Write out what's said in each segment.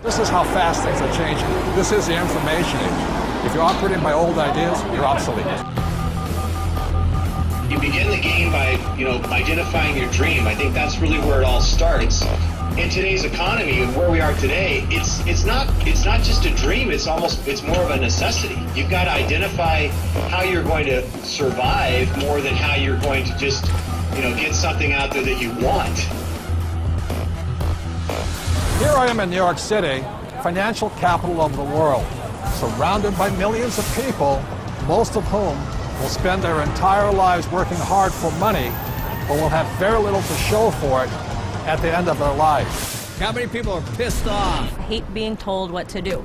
This is how fast things are changing. This is the information age. If you're operating by old ideas, you're obsolete. You begin the game by, identifying your dream. I think that's really where it all starts. In today's economy and where we are today, it's not just a dream, it's more of a necessity. You've got to identify how you're going to survive more than how you're going to just, get something out there that you want. Here I am in New York City, financial capital of the world, surrounded by millions of people, most of whom will spend their entire lives working hard for money, but will have very little to show for it at the end of their lives. How many people are pissed off? I hate being told what to do.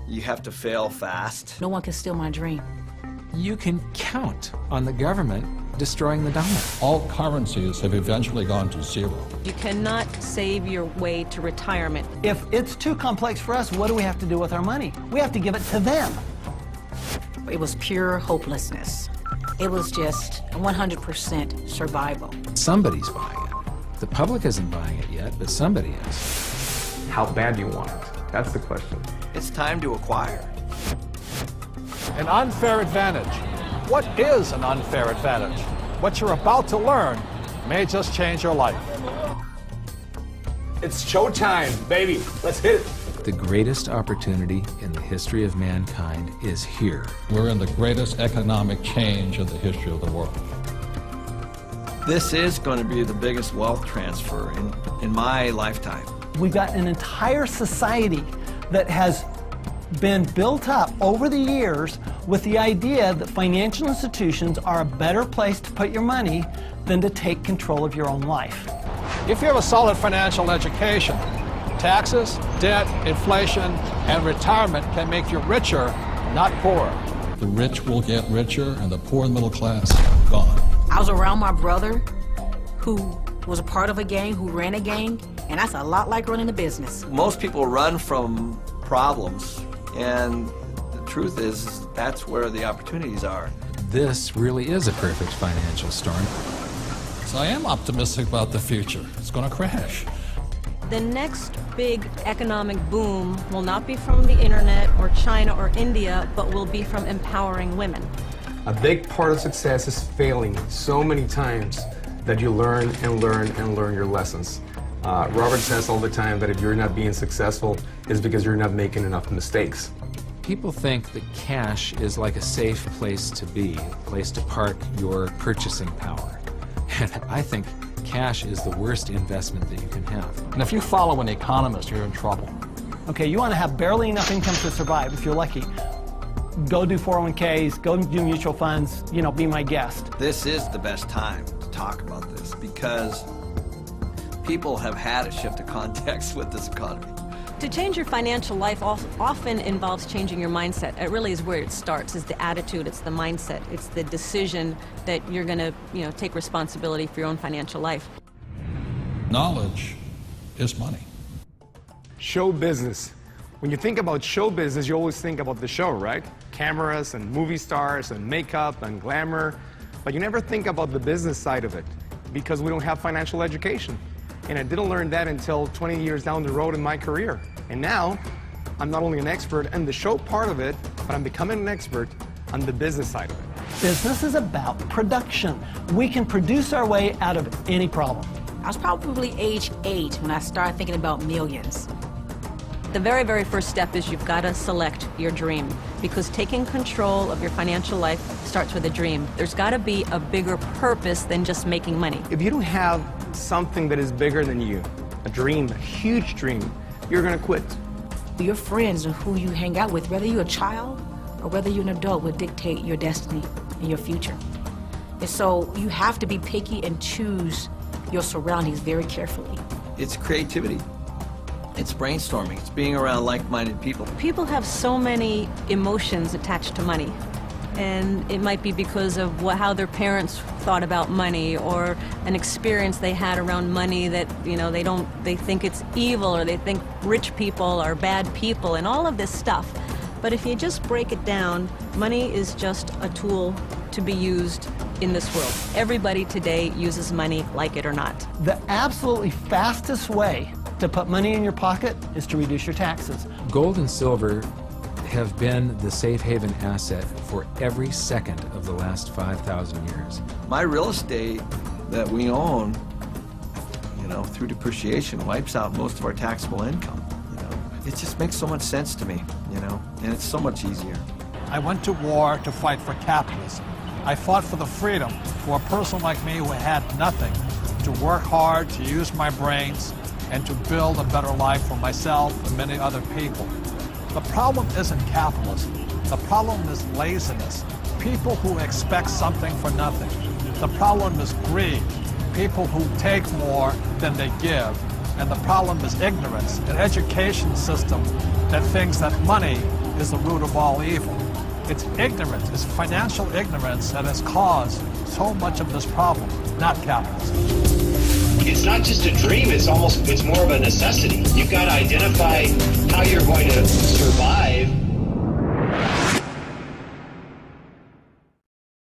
You have to fail fast. No one can steal my dream. You can count on the government destroying the dollar. All currencies have eventually gone to zero. You cannot save your way to retirement. If it's too complex for us, what do we have to do with our money? We have to give it to them. It was pure hopelessness. It was just 100% survival. Somebody's buying it. The public isn't buying it yet, but somebody is. How bad do you want it? That's the question. It's time to acquire. An unfair advantage. What is an unfair advantage? What you're about to learn may just change your life. It's showtime, baby. Let's hit it. The greatest opportunity in the history of mankind is here. We're in the greatest economic change in the history of the world. This is going to be the biggest wealth transfer in my lifetime. We've got an entire society that has been built up over the years with the idea that financial institutions are a better place to put your money than to take control of your own life. If you have a solid financial education, taxes, debt, inflation, and retirement can make you richer, not poorer. The rich will get richer and the poor and middle class gone. I was around my brother who was a part of a gang, who ran a gang, and that's a lot like running a business. Most people run from problems, and the truth is that's where the opportunities are. This really is a perfect financial storm. So I am optimistic about the future. It's going to crash. The next big economic boom will not be from the internet or China or India, but will be from empowering women. A big part of success is failing so many times that you learn and learn and learn your lessons. Robert says all the time that if you're not being successful, it's because you're not making enough mistakes. People think that cash is like a safe place to be, a place to park your purchasing power. And I think cash is the worst investment that you can have. And if you follow an economist, you're in trouble. Okay, you want to have barely enough income to survive, if you're lucky. Go do 401ks, go do mutual funds, be my guest. This is the best time to talk about this because people have had a shift of context with this economy. To change your financial life often involves changing your mindset. It really is where it starts, is the attitude, it's the mindset, it's the decision that you're going to, take responsibility for your own financial life. Knowledge is money. Show business. When you think about show business, you always think about the show, right? Cameras and movie stars and makeup and glamour. But you never think about the business side of it because we don't have financial education. And I didn't learn that until 20 years down the road in my career. And now, I'm not only an expert in the show part of it, but I'm becoming an expert on the business side of it. Business is about production. We can produce our way out of any problem. I was probably age 8 when I started thinking about millions. The very, very first step is you've got to select your dream, because taking control of your financial life starts with a dream. There's got to be a bigger purpose than just making money. If you don't have something that is bigger than you, a dream, a huge dream, you're going to quit. Your friends and who you hang out with, whether you're a child or whether you're an adult, will dictate your destiny and your future. And so you have to be picky and choose your surroundings very carefully. It's creativity. It's brainstorming. It's being around like-minded people. People have so many emotions attached to money. And it might be because of how their parents thought about money, or an experience they had around money that, they think it's evil, or they think rich people are bad people, and all of this stuff. But if you just break it down, money is just a tool to be used in this world. Everybody today uses money, like it or not. The absolutely fastest way to put money in your pocket is to reduce your taxes. Gold and silver have been the safe haven asset for every second of the last 5,000 years. My real estate that we own, through depreciation, wipes out most of our taxable income. It just makes so much sense to me, and it's so much easier. I went to war to fight for capitalism. I fought for the freedom for a person like me who had nothing, to work hard, to use my brains, and to build a better life for myself and many other people. The problem isn't capitalism. The problem is laziness. People who expect something for nothing. The problem is greed. People who take more than they give. And the problem is ignorance, an education system that thinks that money is the root of all evil. It's ignorance, it's financial ignorance that has caused so much of this problem, not capitalism. It's not just a dream, it's more of a necessity. You've got to identify how you're going to survive